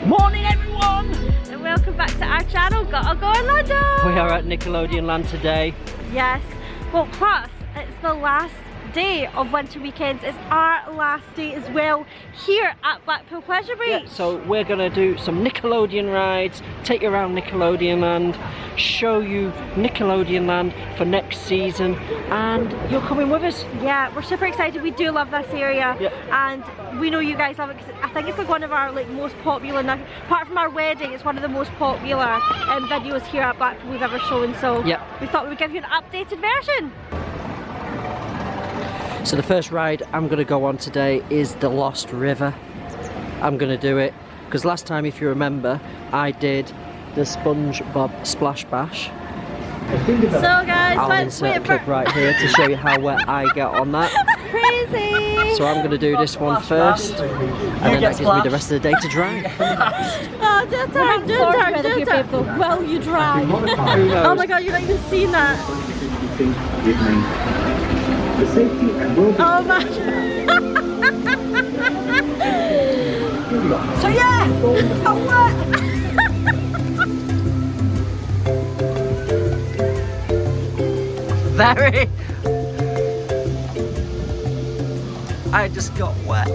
Morning everyone! And welcome back to our channel, Gotta Go Orlando! We are at Nickelodeon Land today. Yes, well plus it's the last day of winter weekends. It's our last day as well here at Blackpool Pleasure Beach. Yeah, so we're going to do some Nickelodeon rides, take you around Nickelodeon Land, show you Nickelodeon Land for next season, and you're coming with us. Yeah, we're super excited. We do love this area, and we know you guys love it because I think it's like one of our most popular, apart from our wedding, it's one of the most popular videos here at Blackpool we've ever shown, so we thought we would give you an updated version. So the first ride I'm going to go on today is the Lost River. I'm going to do it because last time, if you remember, I did the SpongeBob Splash Bash. So guys, I'll insert a clip right here to show you how wet I get on that. Crazy! So I'm going to do this one first, and then that gives me the rest of the day to dry. Oh, don't turn. Well, you dry. Oh my god, you've not even seen that. Oh my. So yeah, got wet. Very. I just got wet.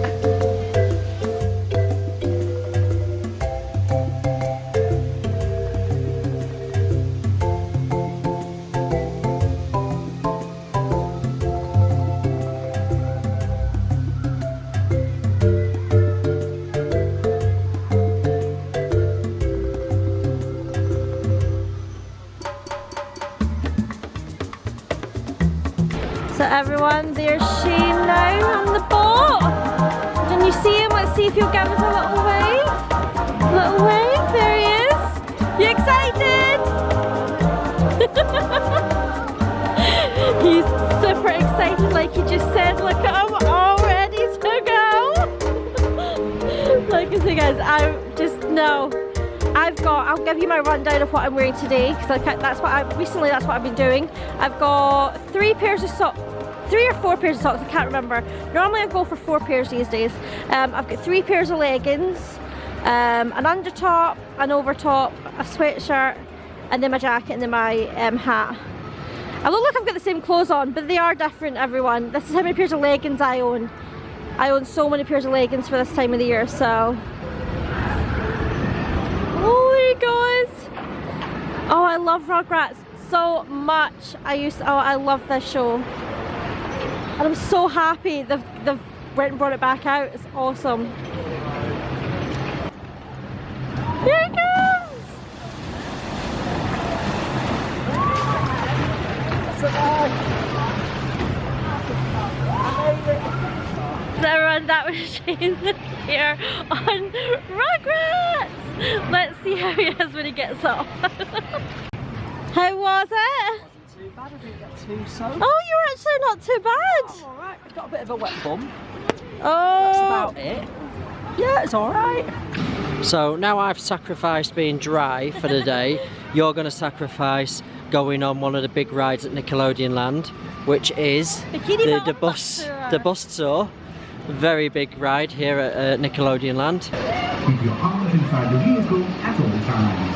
So everyone, there's Shane now on the boat. Can you see him? Let's see if he'll give us a little wave. Little wave, there he is. You excited? He's super excited, like he just said. Look at him, all ready to go. Like I say guys, I just know. I'll give you my rundown of what I'm wearing today because that's what I've been doing. I've got 3 pairs of socks, 3 or 4 pairs of socks, I can't remember. Normally I go for 4 pairs these days. I've got 3 pairs of leggings, an undertop, an overtop, a sweatshirt, and then my jacket and then my hat. I look like I've got the same clothes on, but they are different, everyone. This is how many pairs of leggings I own. I own so many pairs of leggings for this time of the year, so. Oh, there he goes. Oh, I love Rugrats so much. I love this show. And I'm so happy they've went and brought it back out. It's awesome. Here he comes! Everyone, that was Shane here on Rugrats! Let's see how he is when he gets off. How was it? It wasn't too bad, I didn't get too soaked. Oh, you were actually not too bad. I'm alright, I've got a bit of a wet bum. Oh. That's about it. Yeah, it's alright. So now I've sacrificed being dry for the day, you're going to sacrifice going on one of the big rides at Nickelodeon Land, which is the bus tour. Very big ride here at Nickelodeon Land. Keep your arms inside the vehicle at all times.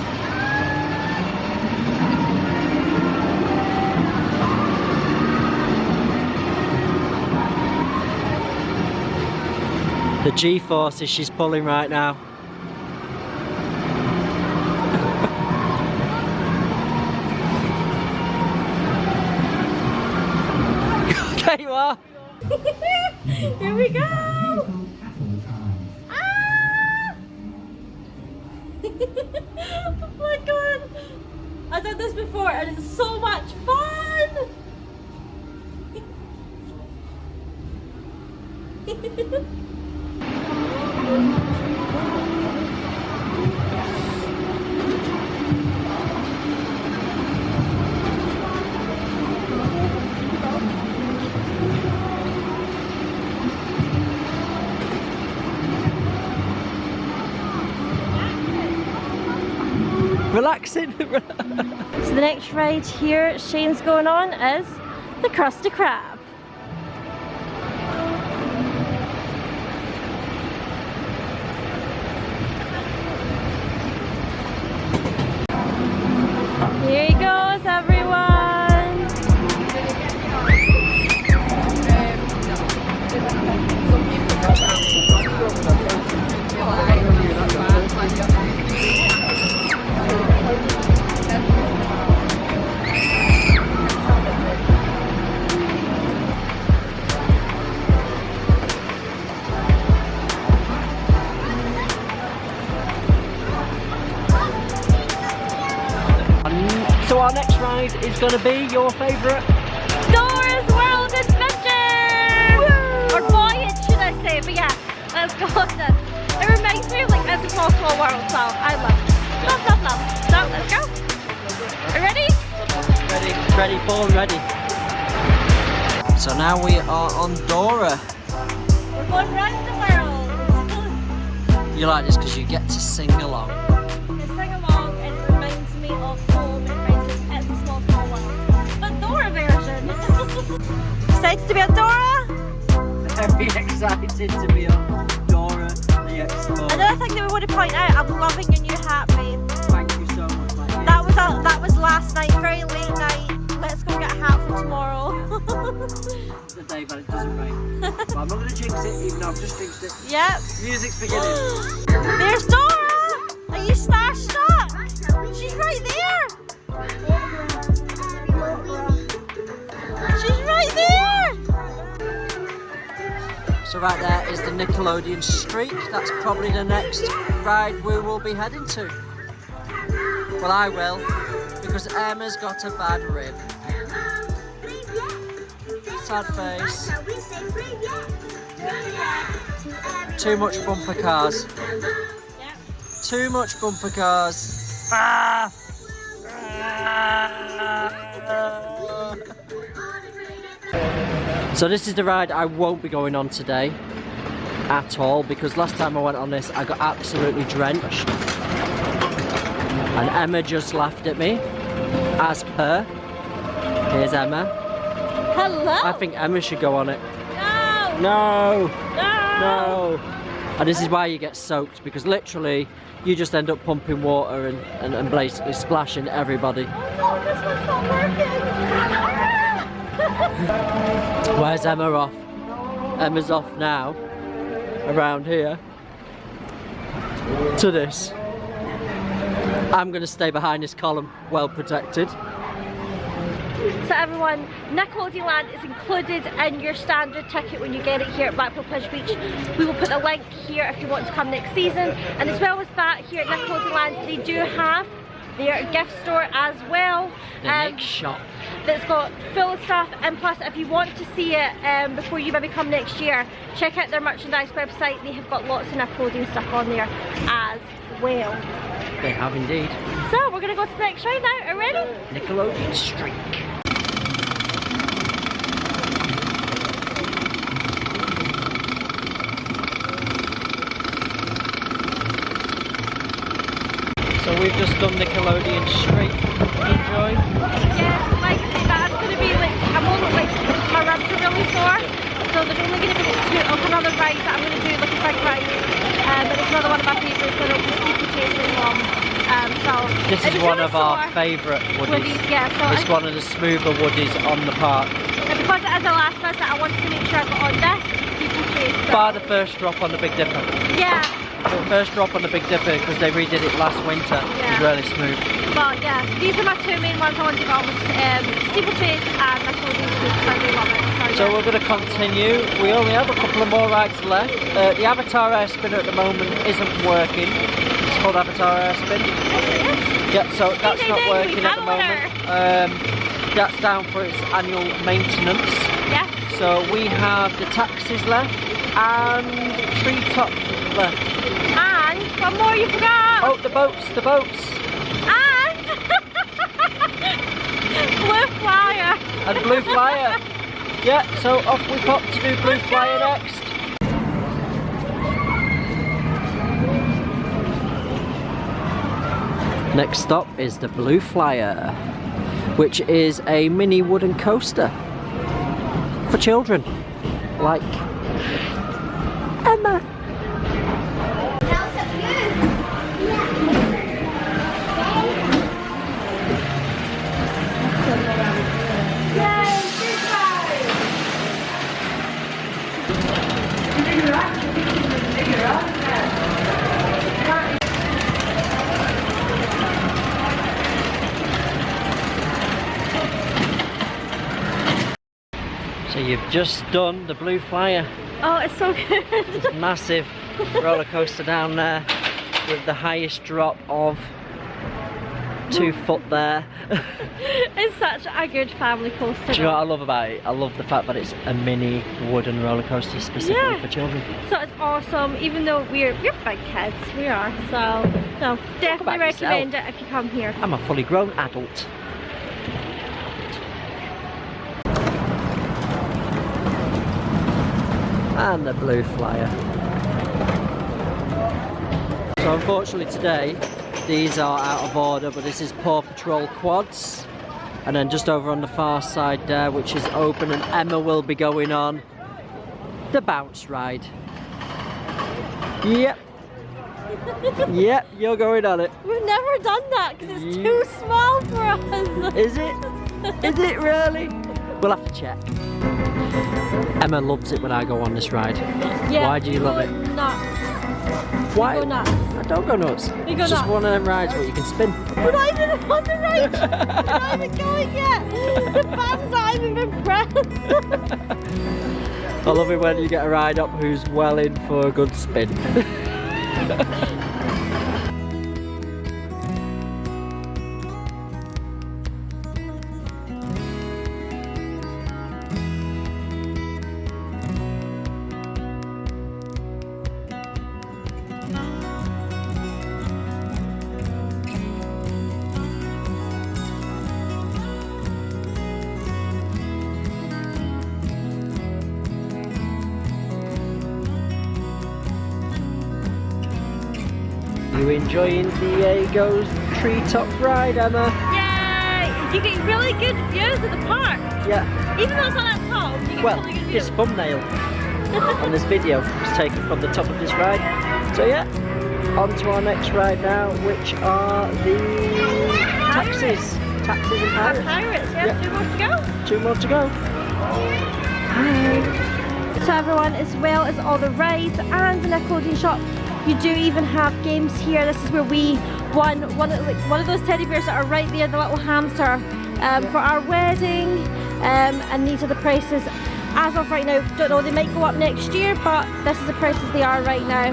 The G-forces she's pulling right now. There you are. Here we go. Ah! Oh my god. I've done this before and it's so much fun. Relaxing. So the next ride here Shane's going on is the Krusty Krab. gonna be your favourite? Dora's World Adventure! Woo! Or Voyage, should I say, but yeah, let's go on this. It reminds me of like It's a Small, Small World, so I love it. Love, love, love. So, let's go. Are you ready? Ready, born ready. So now we are on Dora. We're going around the world. You like this because you get to sing along. You sing along and it reminds me of home, it reminds me of It's a Small, Small World. But Dora version. Excited to be on Dora? Very excited to be on Dora the Explorer. Another thing that we want to point out, I'm loving your new hat, babe. Thank you so much, my dear. That was last night, very late night. Let's go get a hat for tomorrow. The day that it doesn't rain. But I'm not going to jinx it, even though I've just jinxed it. Yep. Music's beginning. There's Dora! Are you starstruck? She's right there! She's right there! So right there is the Nickelodeon Streak. That's probably the next ride we will be heading to. Well, I will, because Emma's got a bad rib. Sad face. Too much bumper cars. Too much bumper cars. Ah! So this is the ride I won't be going on today at all, because last time I went on this I got absolutely drenched and Emma just laughed at me, as per. Here's Emma. Hello! I think Emma should go on it. No! No! No! And this is why you get soaked, because literally you just end up pumping water and basically splashing everybody. Oh, this one's not working! Where's Emma off? Emma's off now, around here, to this. I'm going to stay behind this column, well protected. So everyone, Nickelodeon Land is included in your standard ticket when you get it here at Blackpool Beach. We will put a link here if you want to come next season. And as well as that, here at Nickelodeon Land, they do have their gift store as well. The next shop. That's got full of stuff, and plus if you want to see it before you maybe come next year, check out their merchandise website. They have got lots of Nickelodeon stuff on there as well. They have indeed. So we're going to go to the next ride now. Are you ready? Nickelodeon Streak. So we've just done Nickelodeon Streak. Enjoy. Yeah, like I say, that's going to be like, I'm almost like, my ribs are really sore, so there's only going to be two of another ride that I'm going to do, like a big ride, and it's another one of my favourites, so it'll be steeplechasing along. This is one of our favourite woodies. Yeah, so it's one of the smoother woodies on the park. And because it is the last visit, I wanted to make sure I got on this steeplechase. So. Bar the first drop on the Big Dipper. Yeah. The first drop on the Big Dipper, because they redid it last winter, is really smooth. But yeah, these are my two main ones I wanted to go on, steeplechase and Nickelodeon Streak, because I do love it. So we're going to continue. We only have a couple of more rides left. The Avatar Air Spinner at the moment isn't working. It's called Avatar Air Spin. Yeah, so that's not working at the moment. That's down for its annual maintenance. Yeah. So we have the taxis left and Treetop left. And one more you forgot. Oh, the boats. And Blue Flyer. And Blue Flyer. Yeah, so off we pop to do Blue Flyer next. Next stop is the Blue Flyer, which is a mini wooden coaster for children, like Emma. So you've just done the Blue Flyer. Oh, it's so good. It's massive roller coaster down there with the highest drop of 2 foot there. It's such a good family coaster. Do you know what I love about it? I love the fact that it's a mini wooden roller coaster specifically for children. So it's awesome, even though we're big kids, we are. So no, definitely recommend it if you come here. I'm a fully grown adult. And the blue flyer. So unfortunately today, these are out of order, but this is Paw Patrol quads. And then just over on the far side there, which is open, and Emma will be going on the bounce ride. Yep. Yep, you're going on it. We've never done that because it's too small for us. Is it? Is it really? We'll have to check. Emma loves it when I go on this ride. Yeah, why do you love it? Nuts. Why? We go nuts. I don't go nuts. We go it's just nuts. one of them rides where you can spin. We're not even on the ride. We're not even going yet. The band's not even been pressed. I love it when you get a ride up who's well in for a good spin. You enjoying Diego's treetop ride, Emma? Yay! You get really good views of the park. Yeah. Even though it's not that tall, you get Well, really good views. this thumbnail on this video was taken from the top of this ride. So yeah, on to our next ride now, which are the taxis. Taxis and pirates. Pirates, yeah. Yeah. 2 more to go. 2 more to go. Hi. So everyone, as well as all the rides and the Nickelodeon shop, you do even have games here. This is where we won one of those teddy bears that are right there, the little hamster, for our wedding. And these are the prices as of right now. Don't know, they might go up next year, but this is the prices they are right now.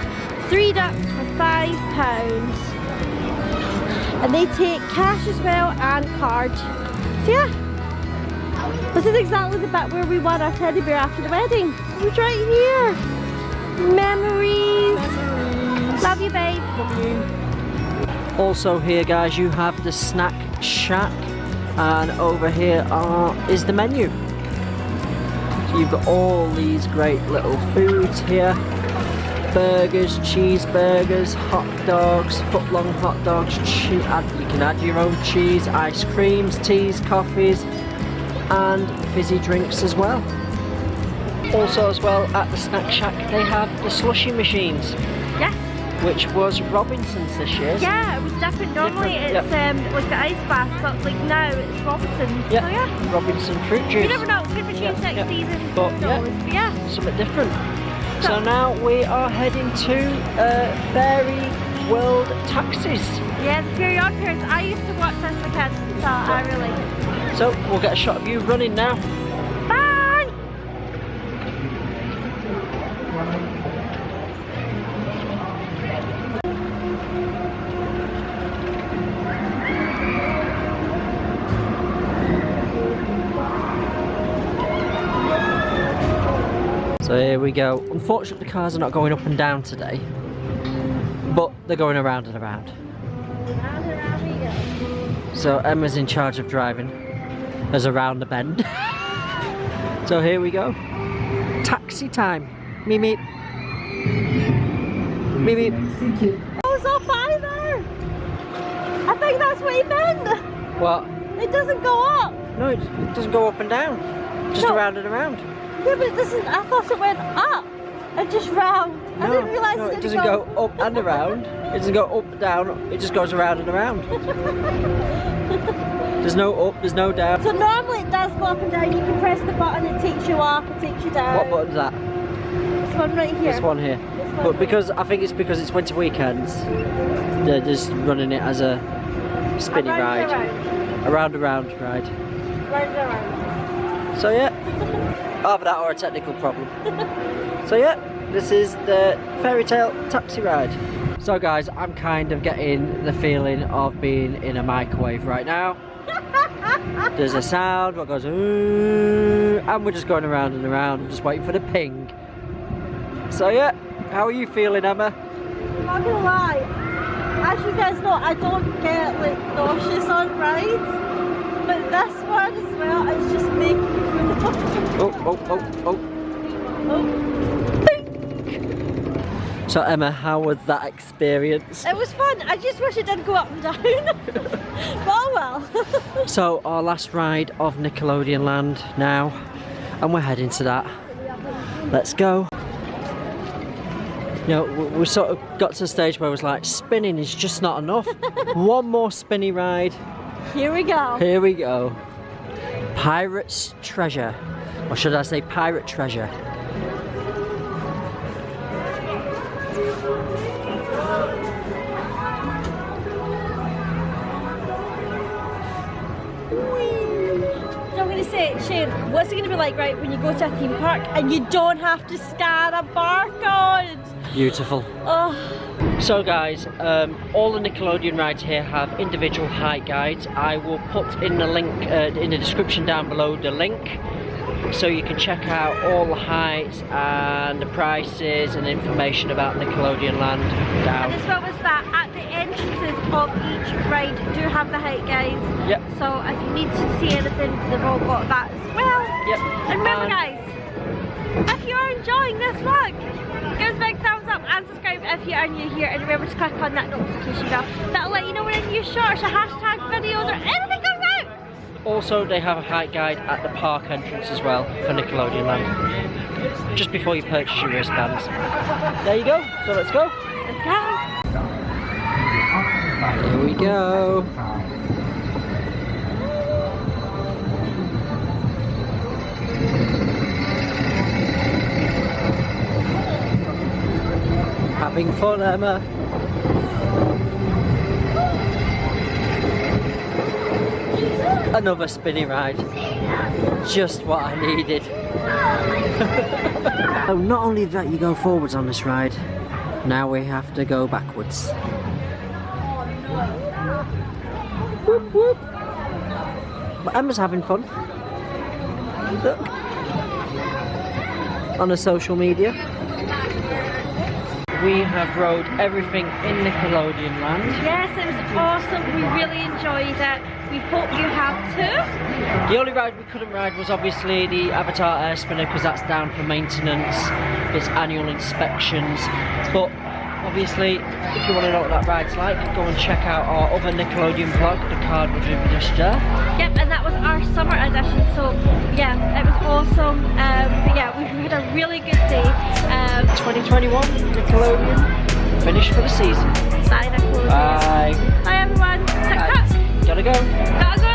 3 ducks for £5. And they take cash as well and card. So yeah, this is exactly the bit where we won our teddy bear after the wedding. It's right here. Memories. Love you, babe. Love you. Also here, guys, you have the snack shack, and over here is the menu. So you've got all these great little foods here. Burgers, cheeseburgers, hot dogs, foot-long hot dogs. You can add your own cheese, ice creams, teas, coffees, and fizzy drinks as well. Also as well at the snack shack they have the slushy machines. Yes. Which was Robinson's this year. Yeah, it was different. Normally it's like the ice bath, but like now it's Robinson's. Yeah. So yeah. Robinson fruit juice. You never know, it could be changed next season. But yeah. Something different. So now we are heading to Fairy World Taxis. Yeah, the Period Parents. I used to watch this as a kid, so I really like it. So we'll get a shot of you running now. Bye! So here we go. Unfortunately the cars are not going up and down today, but they're going around and around. Round and round we go. So Emma's in charge of driving as around the bend. So here we go. Taxi time. Meep meep. Meep meep. Oh, it's up high there! I think that's what he meant! What? It doesn't go up! No, it doesn't go up and down. Just No. around and around. Yeah, but it doesn't. I thought it went up and just round. I didn't realise no, it it didn't doesn't go up and around. It doesn't go up and down. It just goes around and around. There's no up, there's no down. So normally it does go up and down. You can press the button, it takes you up, it takes you down. What button's that? This one right here. This one here. This one But right because I think it's because it's winter weekends, they're just running it as a spinny Around ride. and Around and round ride. Round and around. So yeah. Either that or a technical problem. So yeah, This is the fairy tale taxi ride. So guys, I'm kind of getting the feeling of being in a microwave right now. There's a sound what goes ooh, and we're just going around and around and just waiting for the ping. So yeah, how are you feeling, Emma? I'm not gonna lie, as you guys know, I don't get like nauseous on rides, but this one as well, it's just making me feel Oh. So Emma, how was that experience? It was fun. I just wish it didn't go up and down. But oh well. So our last ride of Nickelodeon Land now, and we're heading to that. Let's go. You know, we sort of got to the stage where it was like, spinning is just not enough. One more spinny ride. Here we go. Here we go. Pirate's Treasure. Or should I say Pirate Treasure? I'm going to say, Shane, what's it going to be like, right, when you go to a theme park and you don't have to scan a barcode? Beautiful. Oh. So guys, all the Nickelodeon rides here have individual height guides. I will put in the link, in the description down below, the link, so you can check out all the heights and the prices and information about Nickelodeon Land down. And as well as that, at the entrances of each ride do have the height guides. Yep. So if you need to see anything, they've all got that as well. Yep. And remember guys, if you are enjoying this vlog, give us a big thumbs up and subscribe if you are new here, and remember to click on that notification bell. That'll let you know when a new shorts or hashtag videos or anything comes out. Also, they have a height guide at the park entrance as well for Nickelodeon Land, just before you purchase your wristbands. There you go, so let's go. Let's go. Here we go. Having fun, Emma. Another spinny ride. Just what I needed. Oh, not only that you go forwards on this ride, now we have to go backwards. Whoop, whoop. But Emma's having fun. Look. On her social media. We have rode everything in Nickelodeon Land. Yes, it was awesome. We really enjoyed it. We hope you have too. The only ride we couldn't ride was obviously the Avatar Air Spinner, because that's down for maintenance, its annual inspections. But obviously, if you want to know what that ride's like, go and check out our other Nickelodeon vlog. The card will be just there. Yep, and that was our summer edition, so yeah, it was awesome. But yeah, we had a really good day. 2021 Nickelodeon finished for the season. Bye, Nickelodeon. Bye. Bye everyone. Tick tock. Gotta go. Gotta go.